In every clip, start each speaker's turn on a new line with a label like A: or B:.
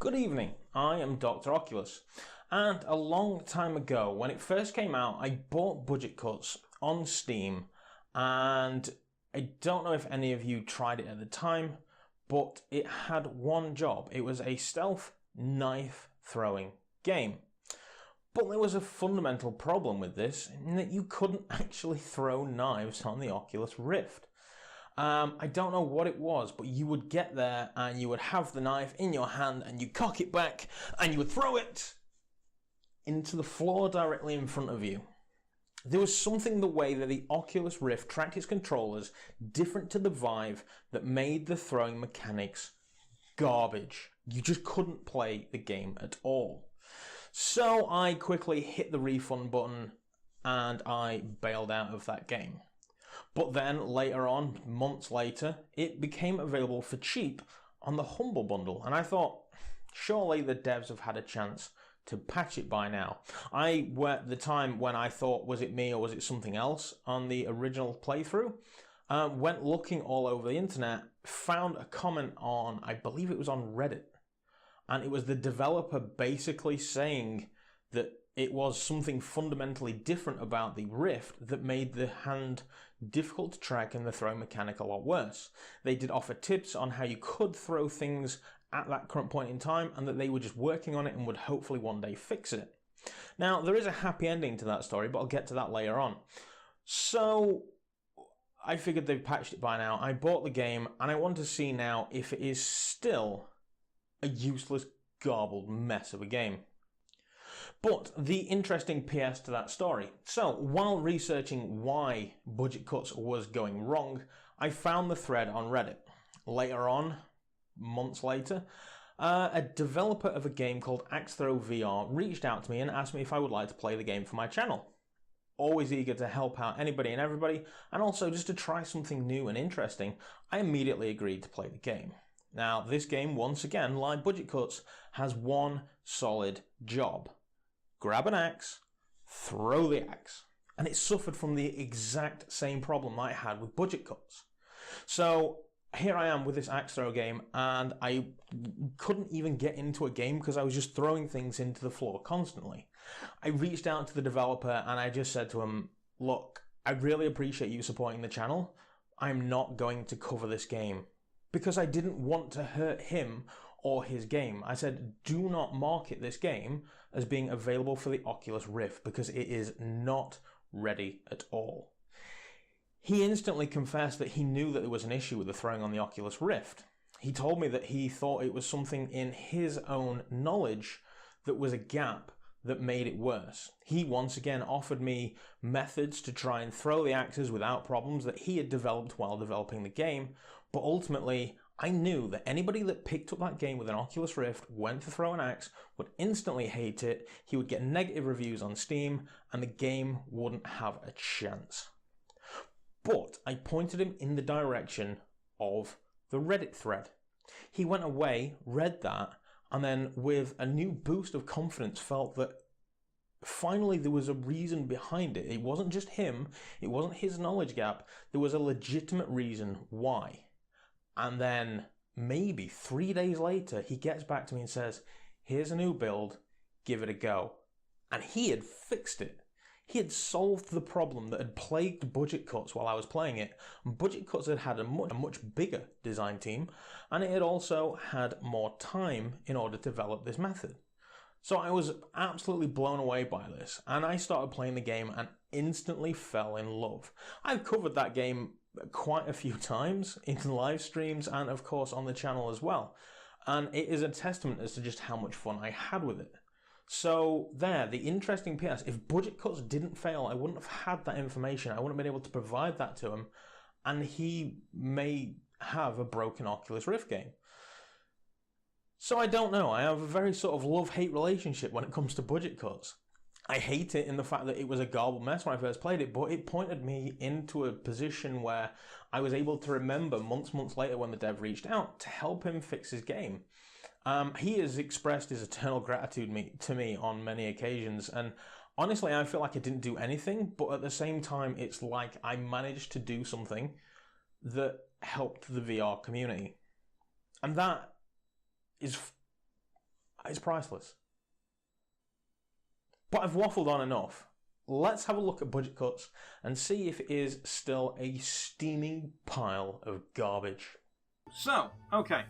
A: Good evening, I am Dr. Oculus, and a long time ago when it first came out I bought Budget Cuts on Steam, and I don't know if any of you tried it at the time, but it had one job. It was a stealth knife throwing game. But there was a fundamental problem with this, in that you couldn't actually throw knives on the Oculus Rift. I don't know what it was, but you would get there and you would have the knife in your hand and you cock it back and you would throw it into the floor directly in front of you. There was something the way that the Oculus Rift tracked its controllers different to the Vive that made the throwing mechanics garbage. You just couldn't play the game at all. So I quickly hit the refund button and I bailed out of that game. But then later on, months later, it became available for cheap on the Humble Bundle, and I thought, surely the devs have had a chance to patch it by now. I were at the time when I thought, was it me or was it something else on the original playthrough? Went looking all over the internet, found a comment on, I believe it was on Reddit, and it was the developer basically saying that it was something fundamentally different about the Rift that made the hand difficult to track and the throw mechanic a lot worse. They did offer tips on how you could throw things at that current point in time, and that they were just working on it and would hopefully one day fix it. Now, there is a happy ending to that story, but I'll get to that later on. So I figured they've patched it by now. I bought the game and I want to see now if it is still a useless, garbled mess of a game. But the interesting PS to that story. So, while researching why Budget Cuts was going wrong, I found the thread on Reddit. Later on, months later, a developer of a game called Axe Throw VR reached out to me and asked me if I would like to play the game for my channel. Always eager to help out anybody and everybody, and also just to try something new and interesting, I immediately agreed to play the game. Now, this game, once again, like Budget Cuts, has one solid job. Grab an axe, throw the axe. And it suffered from the exact same problem that I had with Budget Cuts. So here I am with this axe throw game, and I couldn't even get into a game because I was just throwing things into the floor constantly. I reached out to the developer and I just said to him, look, I really appreciate you supporting the channel. I'm not going to cover this game, because I didn't want to hurt him or his game. I said, do not market this game as being available for the Oculus Rift, because it is not ready at all. He instantly confessed that he knew that there was an issue with the throwing on the Oculus Rift. He told me that he thought it was something in his own knowledge that was a gap that made it worse. He once again offered me methods to try and throw the axes without problems that he had developed while developing the game, but ultimately I knew that anybody that picked up that game with an Oculus Rift, went to throw an axe, would instantly hate it, he would get negative reviews on Steam, and the game wouldn't have a chance. But I pointed him in the direction of the Reddit thread. He went away, read that, and then with a new boost of confidence felt that finally there was a reason behind it. It wasn't just him, it wasn't his knowledge gap, there was a legitimate reason why. And then maybe 3 days later he gets back to me and says, here's a new build, give it a go. And he had fixed it. He had solved the problem that had plagued Budget Cuts while I was playing it. Budget Cuts had had a much bigger design team, and it had also had more time in order to develop this method. So I was absolutely blown away by this, and I started playing the game and instantly fell in love. I've covered that game quite a few times in live streams and of course on the channel as well, and it is a testament as to just how much fun I had with it. So there, the interesting PS, if Budget Cuts didn't fail, I wouldn't have had that information, I wouldn't have been able to provide that to him, and he may have a broken Oculus Rift game. So I don't know, I have a very sort of love-hate relationship when it comes to Budget Cuts. I hate it in the fact that it was a garbled mess when I first played it, but it pointed me into a position where I was able to remember months later when the dev reached out to help him fix his game. He has expressed his eternal gratitude to me on many occasions, and honestly I feel like I didn't do anything, but at the same time it's like I managed to do something that helped the VR community. And that is It's priceless. But I've waffled on enough. Let's have a look at budget cuts and see if it is still a steaming pile of garbage. So, okay,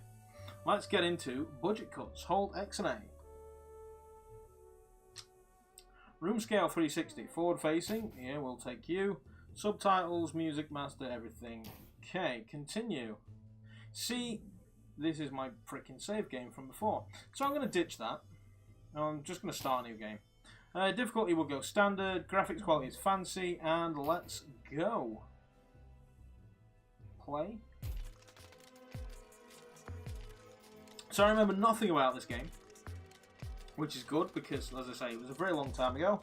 A: let's get into budget cuts. Hold X and A. Room scale 360, forward facing, yeah, we'll take you. Subtitles, music master, everything. Okay, continue. See, this is my freaking save game from before. So I'm going to ditch that. I'm just going to start a new game. Difficulty will go standard, graphics quality is fancy, and let's go. Play. So I remember nothing about this game, which is good because, as I say, it was a very long time ago.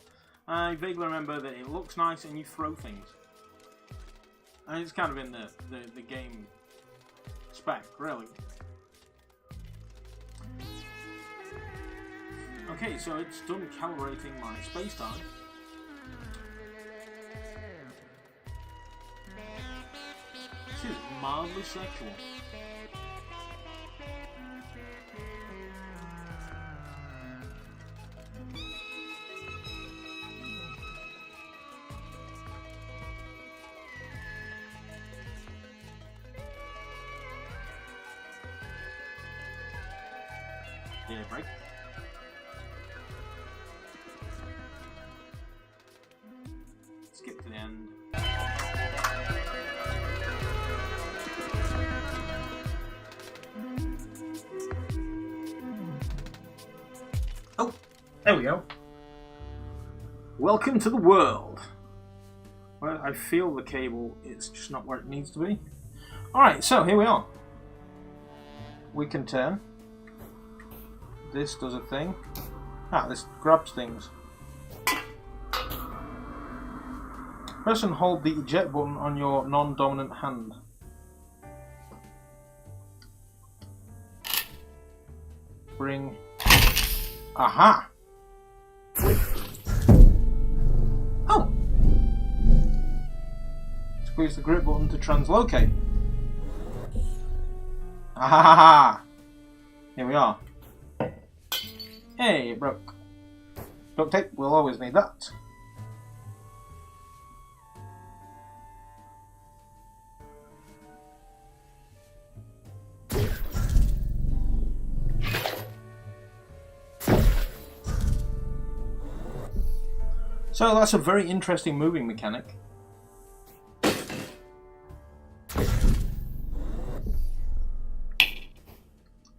A: I vaguely remember that it looks nice and you throw things. And it's kind of in the game spec, really. Okay, so it's done calibrating my space-time. This is mildly sexual. Did it break? Skip to the end. Oh, there we go. Welcome to the world. Well, I feel the cable is just not where it needs to be. Alright, so here we are. We can turn. This does a thing. Ah, this grabs things. Press and hold the eject button on your non-dominant hand. Bring. Aha! Oh! Squeeze the grip button to translocate. Aha! Here we are. Hey, it broke. Duct tape, we'll always need that. So that's a very interesting moving mechanic.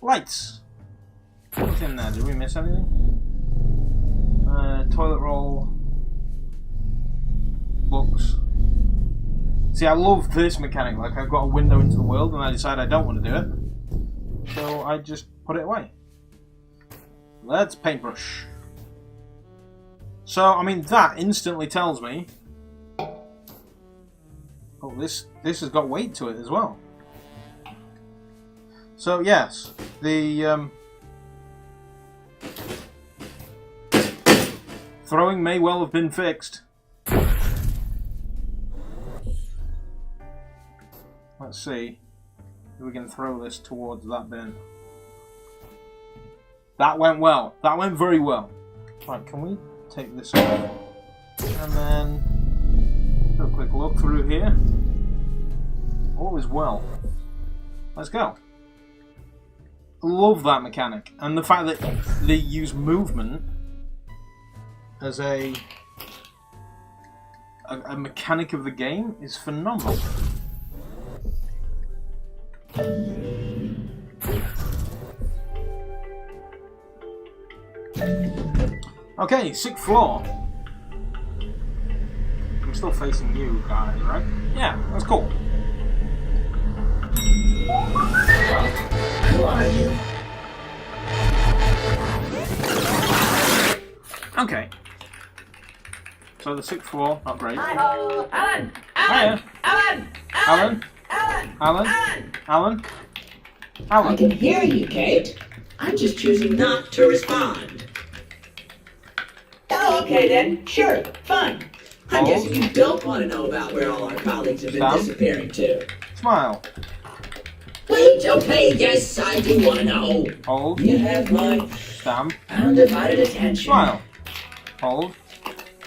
A: Lights! What's in there? Did we miss anything? Toilet roll. Books. See, I love this mechanic. Like, I've got a window into the world and I decide I don't want to do it. So I just put it away. Let's paintbrush. So, I mean, that instantly tells me... Oh, this has got weight to it as well. So, yes, the... throwing may well have been fixed. Let's see if we can throw this towards that bin. That went well. That went very well. Right, can we take this off? And then do a quick look through here. All is well. Let's go. Love that mechanic. And the fact that they use movement as a mechanic of the game is phenomenal. Okay, 6th floor. I'm still facing you guys, right? Yeah, that's cool.
B: Who are you?
A: Okay. So the 6th floor, not great.
B: Hi-ho! Alan!
A: Hiya.
B: Alan!
A: Alan?
B: Alan!
A: Alan?
B: I can hear you, Kate. I'm just choosing not to respond. Oh, okay then. Sure. Fine. I'm guessing you don't want to know about where all our colleagues have been
A: Sam?
B: disappearing to.
A: Smile.
B: Wait, okay, yes, I do want to know.
C: Hold.
B: You have my
C: Stamp.
B: undivided attention.
C: Smile. Hold.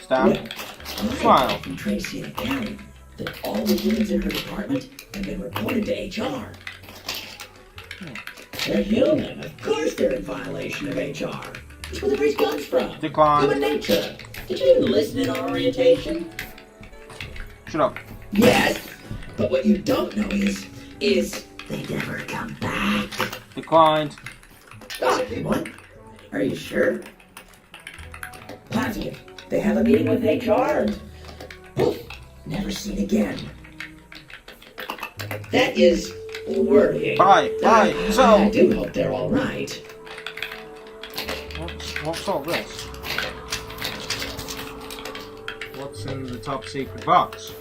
C: Stamp.
B: Well,
C: Smile.
B: from Tracy and Karen that all the humans in her department have been reported to HR. They're human. Of course they're in violation of HR. That's where the phrase comes from.
C: Decline.
B: Human nature. Did you even listen in our orientation?
C: Shut up.
B: Yes, but what you don't know is they never come back.
C: Declined.
B: Oh, they won't. Are you sure? Positive. They have a meeting with HR and poof, never seen again. That is worrying.
C: Bye. So.
B: I do hope they're all right.
C: What's all this? What's in the top secret box?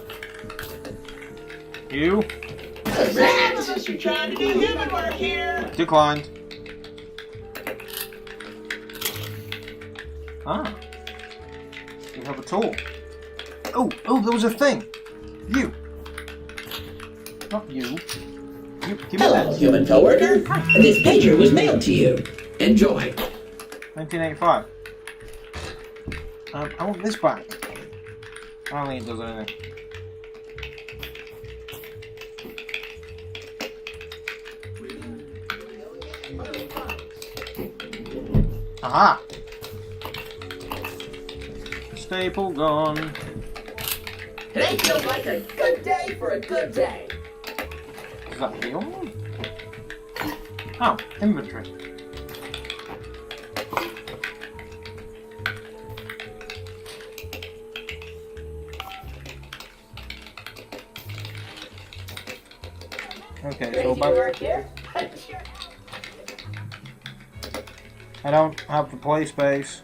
C: You?
B: Since you're trying to do human work here.
C: Declined. Ah. We have a tool. Oh, there was a thing. You. Not you. You, give me
B: Hello,
C: this.
B: human coworker. This pager was mailed to you. Enjoy.
C: 1985. I want this back. I don't think it does anything. Aha! Staple gun.
B: Today feels like a good day for a good day.
C: Does that feel? Oh, inventory. Okay, so back. I don't have the play space.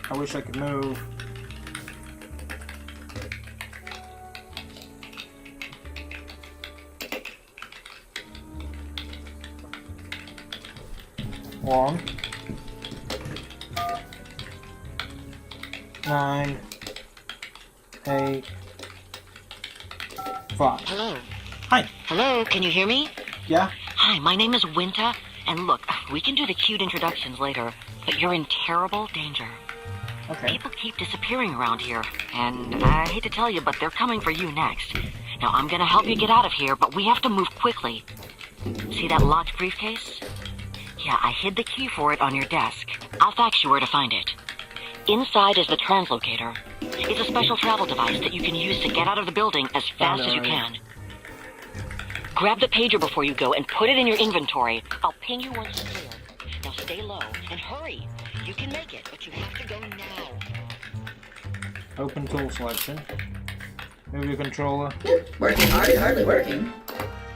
C: I wish I could move. One. 9, 8, 5.
D: Hello.
C: Hi.
D: Hello, can you hear me?
C: Yeah?
D: Hi, my name is Winta, and look, we can do the cute introductions later, but you're in terrible danger.
C: Okay.
D: People keep disappearing around here, and I hate to tell you, but they're coming for you next. Now, I'm gonna help you get out of here, but we have to move quickly. See that locked briefcase? Yeah, I hid the key for it on your desk. I'll fax you where to find it. Inside is the translocator. It's a special travel device that you can use to get out of the building as fast as you can. Grab the pager before you go and put it in your inventory. I'll ping you once you're clear. Now stay low and hurry. You can make it, but you have to go now.
C: Open tool selection. Move your controller.
B: Working hard and hardly working.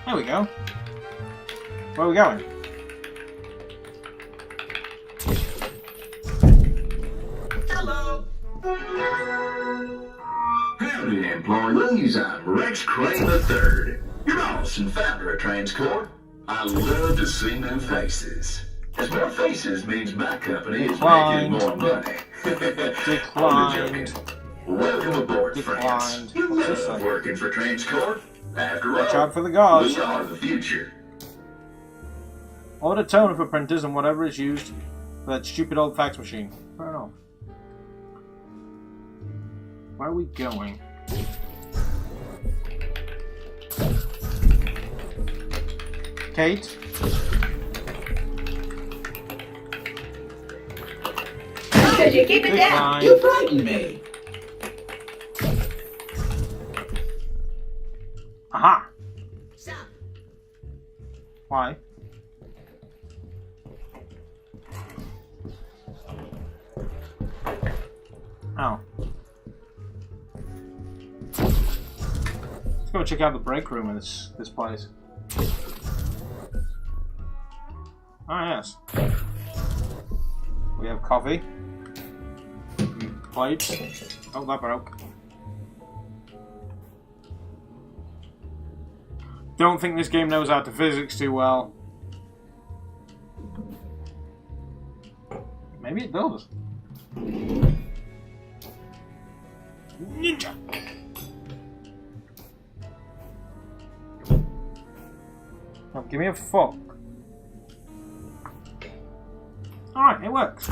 C: There we go. Where are we going?
B: Hello.
E: Howdy, employees. I'm Rex Crane III, your boss and founder of Transcorp. I love to see new faces. As more faces means my company is making more money. I'm joking. Welcome aboard, friends.
C: Declined.
E: You
C: What's this
E: love
C: say?
E: working for Transcorp. After
C: Watch
E: all,
C: out for the guards.
E: we are the future.
C: Order toner for printers and whatever is used for that stupid old fax machine. Fair enough. Where are we going? Kate?
B: Because you keep it down. You frighten me.
C: Aha!
B: Stop.
C: Why? Oh. Let's go check out the break room in this place. Ah, yes. We have coffee. Plates. Oh, that broke. Don't think this game knows how to physics too well. Maybe it does. Ninja! Oh, give me a fuck. Alright, it works.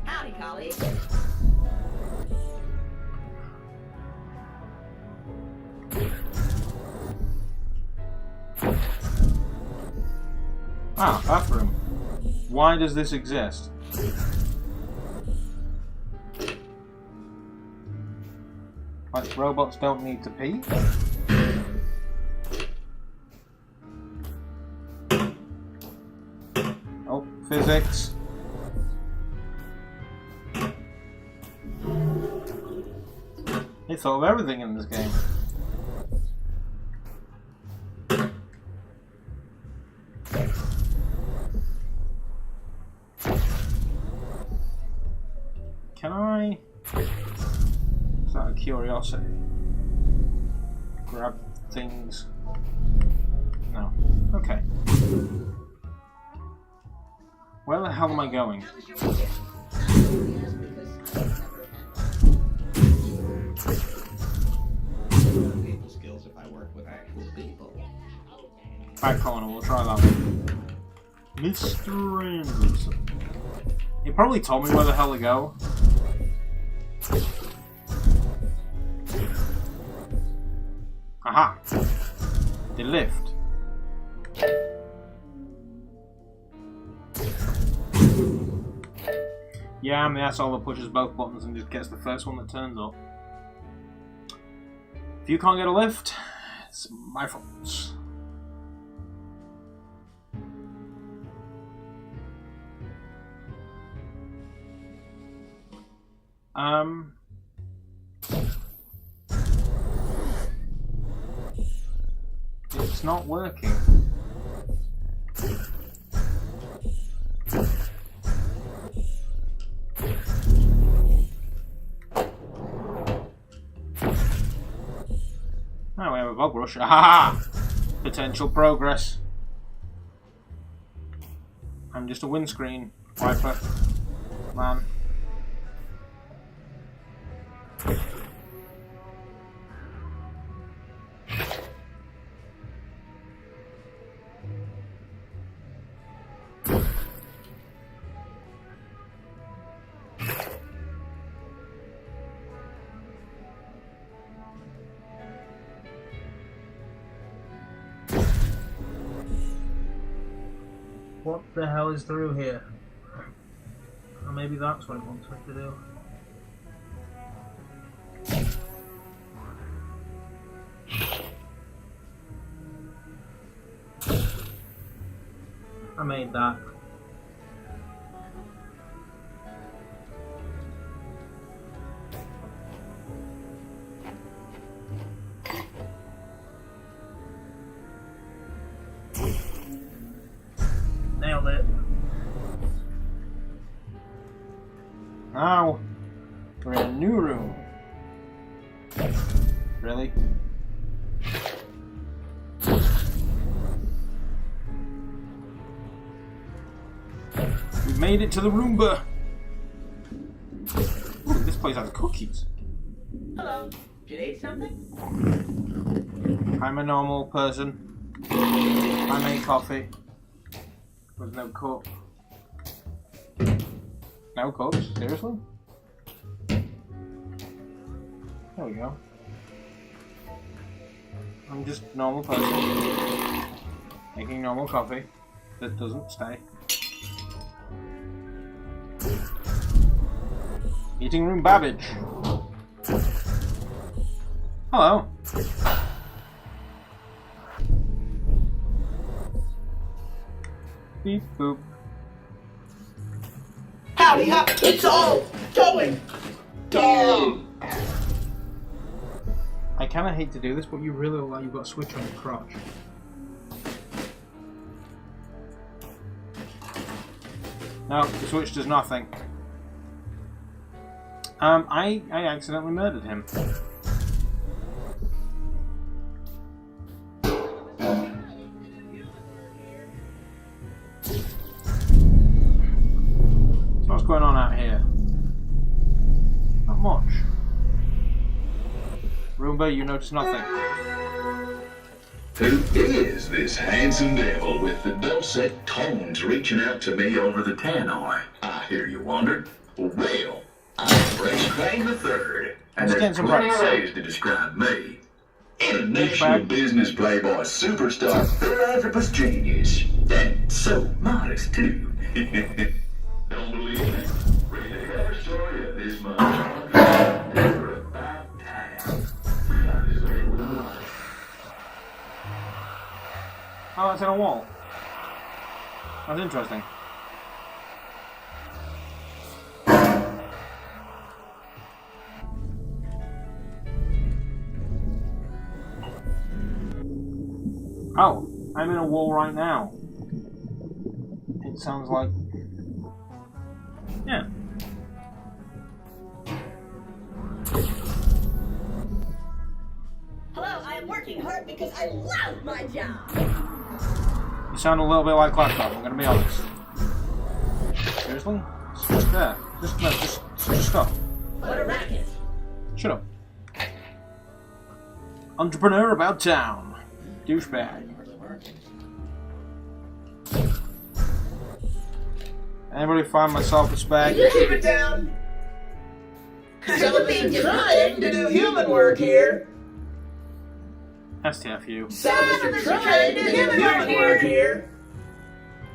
B: Howdy, colleague.
C: Ah, bathroom. Why does this exist? Like, robots don't need to pee? Oh, physics. They thought of everything in this game. Can I? Is that a curiosity? Grab things? No. Okay. Where the hell am I going?
F: Skills if I work with actual people.
C: Back corner, we'll try that one. Mr. Anderson. He probably told me where the hell to go. Aha! The lift. Yeah, I'm the asshole that pushes both buttons and just gets the first one that turns up. If you can't get a lift, it's my fault. It's not working. Now we have a bug rush. Aha! Potential progress. I'm just a windscreen wiper, man. What the hell is through here? Or maybe that's what it wants me to do. I made that. Nailed it. Now, we're in a new room. Really? We've made it to the Roomba! Ooh, this place has cookies.
B: Hello. Did you eat something?
C: I'm a normal person. I make coffee. With no cup. No cups? Seriously? There we go. I'm just a normal person. Making normal coffee that doesn't stay. Eating room Babbage. Hello. Beep boop.
B: Howdy up! It's all going down!
C: I kinda hate to do this, but you really look like you've got a switch on your crotch. No, the switch does nothing. I accidentally murdered him. number, you notice nothing.
E: Who is this handsome devil with the dulcet tones reaching out to me over the tannoy? I hear you wonder. Well, I'm Rex Crane III, and there's plenty of ways to describe me. International business playboy superstar philanthropist genius. And so modest, too. Don't believe it? Read the cover story of this month. Never about time.
C: Oh, that's in a wall. That's interesting. Oh, I'm in a wall right now. It sounds like... Yeah.
B: Hello, I am working hard because I love my job.
C: You sound a little bit like Claptrap, I'm gonna be honest. Seriously? It's just there. Just stop.
B: What a racket.
C: Shut up. Entrepreneur about town. Douchebag. Anybody find my self-respect?
B: You keep it down. Some of me trying to do human work here.
C: STFU.
B: Some of us are trying to do human work here.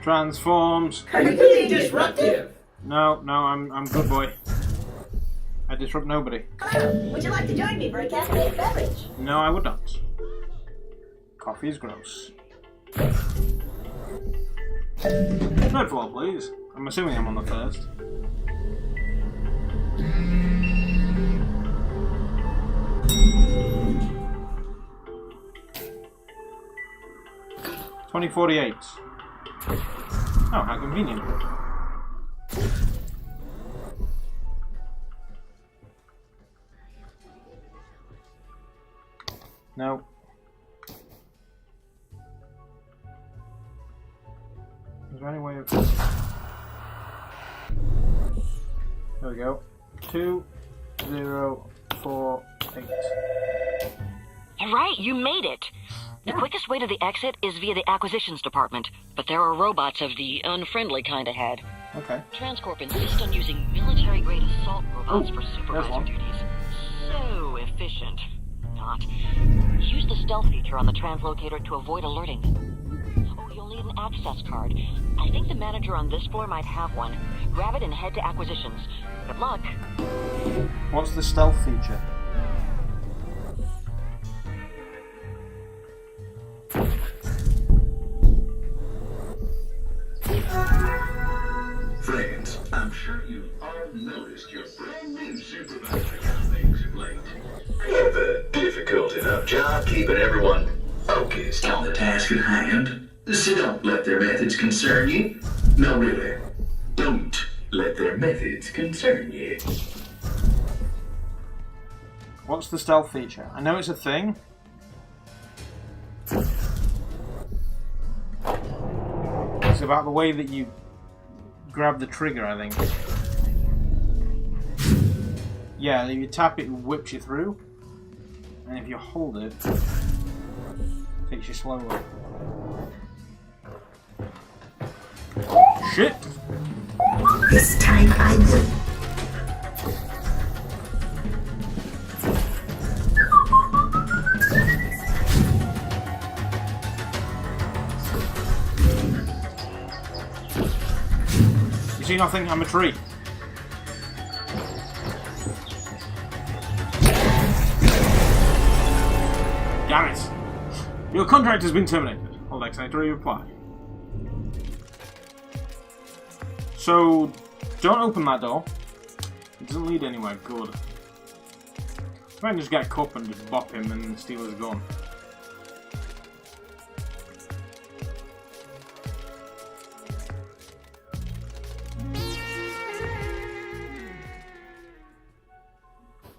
C: Transforms.
B: Are you being disruptive?
C: No, I'm good boy. I disrupt nobody.
B: Hello, would you like to join me for a caffeinated beverage?
C: No, I would not. Coffee is gross. Third floor, please. I'm assuming I'm on the first. $20.48. Oh, how convenient. No. Is there any way of... There we go. 2048.
D: All right, you made it. The quickest way to the exit is via the acquisitions department, but there are robots of the unfriendly kind ahead.
C: Okay.
D: Transcorp insists on using military-grade assault robots for
C: there's
D: supervisor
C: one.
D: duties. So efficient. Not. Use the stealth feature on the translocator to avoid alerting. Oh, you'll need an access card. I think the manager on this floor might have one. Grab it and head to acquisitions. Good luck.
C: What's the stealth feature?
E: Friends, I'm sure you've all noticed your brand new supervisor colleagues of late. They have a difficult enough job keeping everyone focused on the task at hand. So don't let their methods concern you. No, really. Don't let their methods concern you.
C: What's the stealth feature? I know it's a thing. It's about the way that you grab the trigger, I think. Yeah, if you tap it, it whips you through. And if you hold it, it takes you slower. Shit!
B: This time I will.
C: You see nothing? I'm a tree. Damn it! Your contract has been terminated. Hold X to reply. So, don't open that door. It doesn't lead anywhere good. I might just get a cup and just bop him and steal his gun.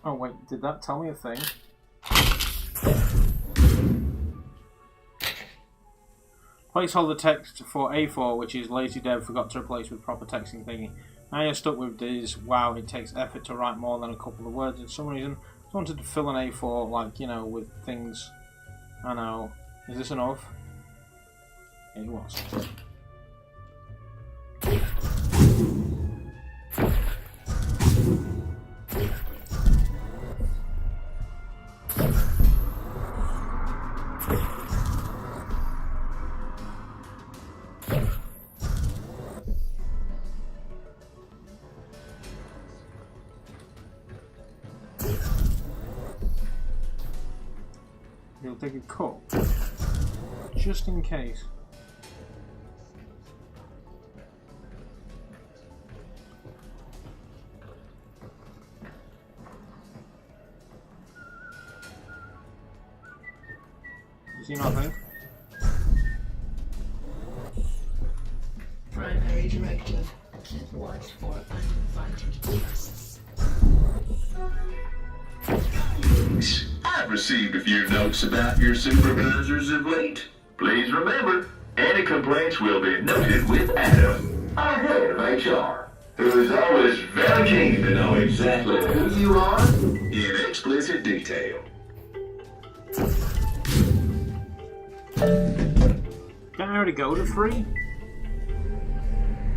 C: Oh wait, did that tell me a thing? Placeholder text for A4, which is lazy dev forgot to replace with proper texting thingy. Now you're stuck with this. Wow, it takes effort to write more than a couple of words. For some reason, Just wanted to fill an A4, like, you know, with things. I know. Is this enough? It was. You'll take a cup, just in case. You see nothing?
B: Primary directive. Keep watch for uninvited guests.
E: I've received a few notes about your supervisors of late. Please remember, any complaints will be noted with Adam, our head of HR, who is always very keen to know exactly who you are in explicit detail.
C: Can I already go to 3?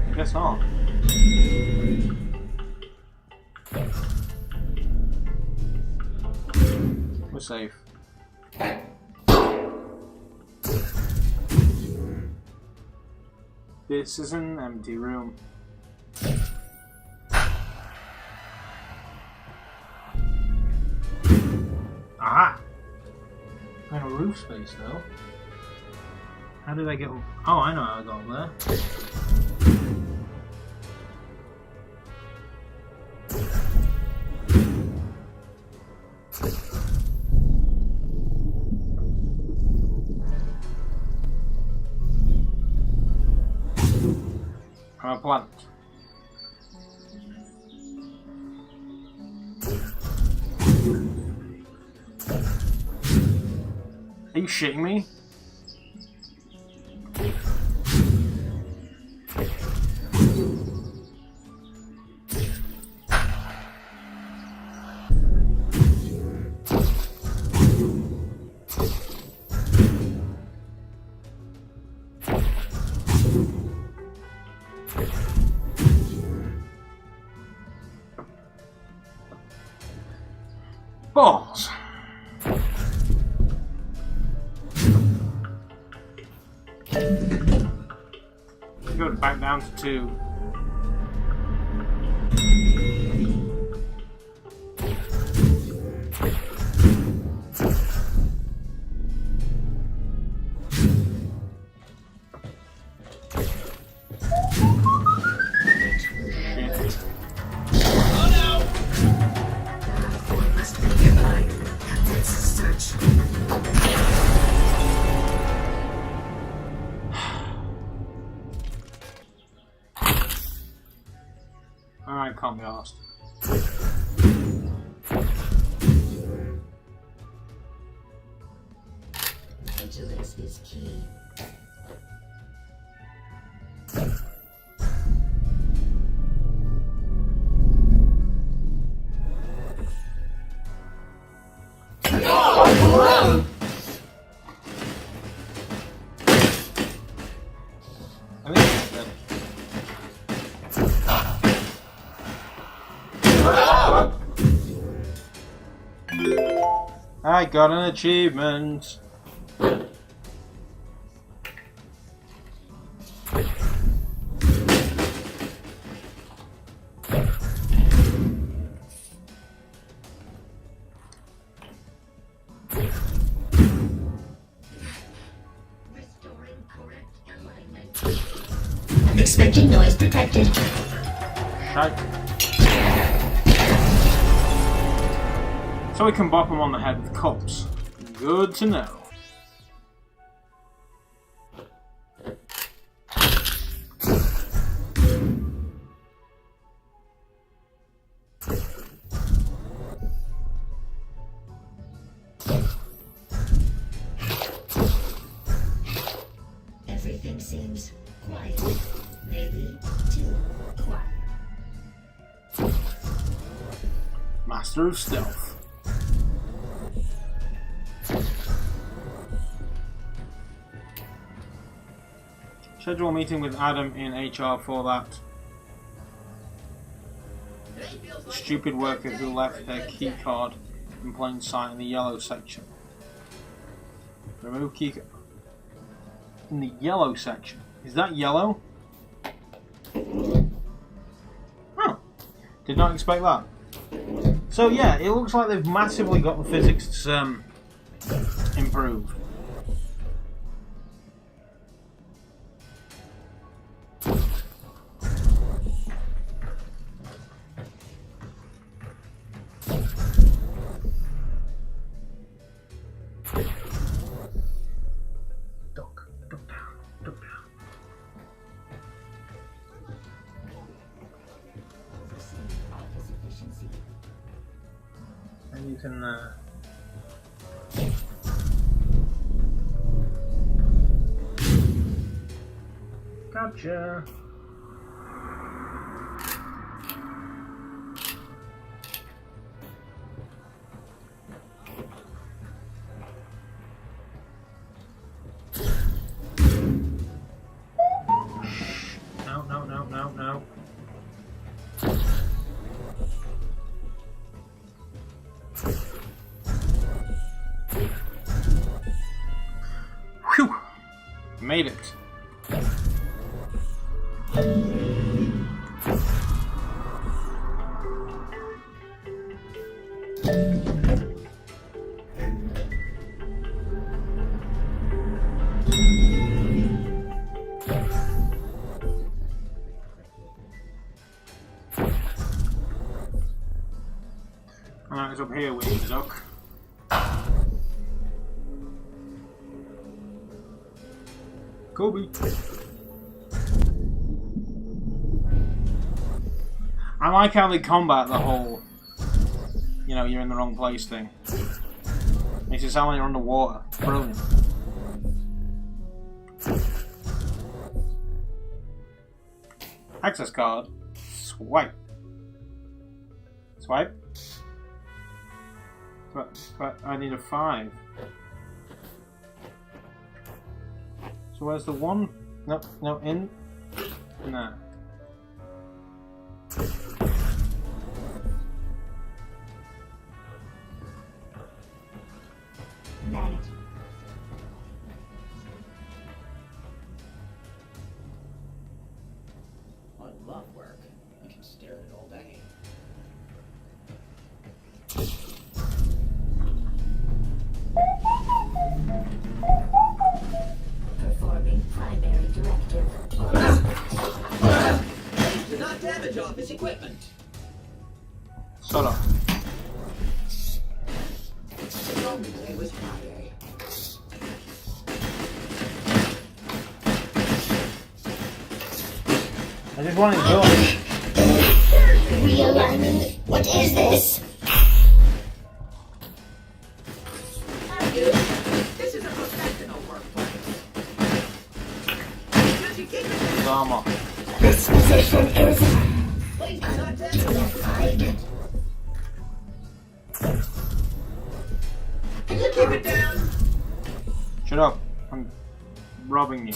C: I guess not. We're safe. This is an empty room. Aha! I have a roof space though. How did I get up? Oh, I know how I got up there. I'm a plant. Are you shitting me? Balls. Go back down to 2. I can't be asked.
B: Vigilance is key.
C: I got an achievement.
B: Restoring correct alignment. Expecting noise detected.
C: Shite. So we can bop them on the head with cups. Good to know.
B: Everything seems quiet. Maybe too quiet.
C: Master of Stealth. Schedule a meeting with Adam in HR for that stupid worker who left their key card in plain sight in the yellow section. Remove key card. In the yellow section. Is that yellow? Oh. Did not expect that. So yeah, it looks like they've massively got the physics improved. And you can gotcha. No. Whew! Made it. Alright, it's up here we need to duck. Kobe. I like how they combat the whole, you know, you're in the wrong place thing. Makes it sound like you're underwater. Brilliant. Access card. Swipe. Swipe. But I need a 5. So where's the 1? No, in. Nah.
F: I love work. You can stare at it all day.
B: Performing primary directive.
F: Do not damage office equipment.
C: Shut up.
F: If only today was Friday.
C: I just want to enjoy.
B: Realignment. What is this?
F: This is a professional workplace. Does he keep it?
C: Drama.
B: This position is
F: Please do not damage.
B: identified.
F: Can you keep it down?
C: Shut up. I'm robbing you.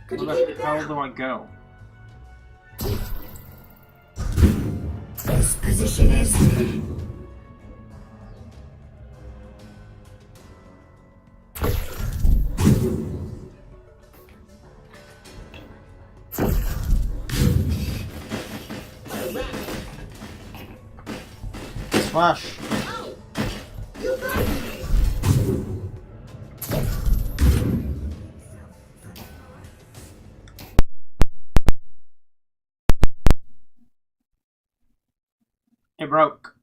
F: Could you
C: Where
F: keep
C: the
F: it
C: hell
F: down?
C: do I go?
B: This position is
C: Flash.
F: Oh! You frightened me!
C: It broke.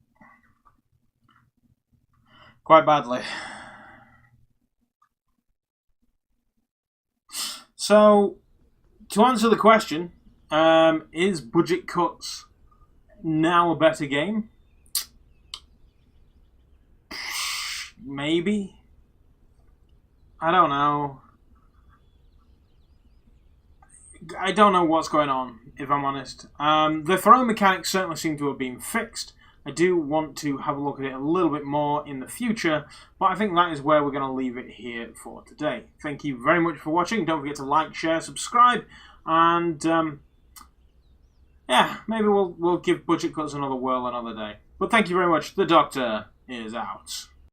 C: Quite badly. So, to answer the question, is budget cuts now a better game? Maybe. I don't know. I don't know what's going on, if I'm honest. The throw mechanics certainly seem to have been fixed. I do want to have a look at it a little bit more in the future, but I think that is where we're going to leave it here for today. Thank you very much for watching. Don't forget to like, share, subscribe, and yeah, maybe we'll give budget cuts another whirl another day. But thank you very much. The Doctor is out.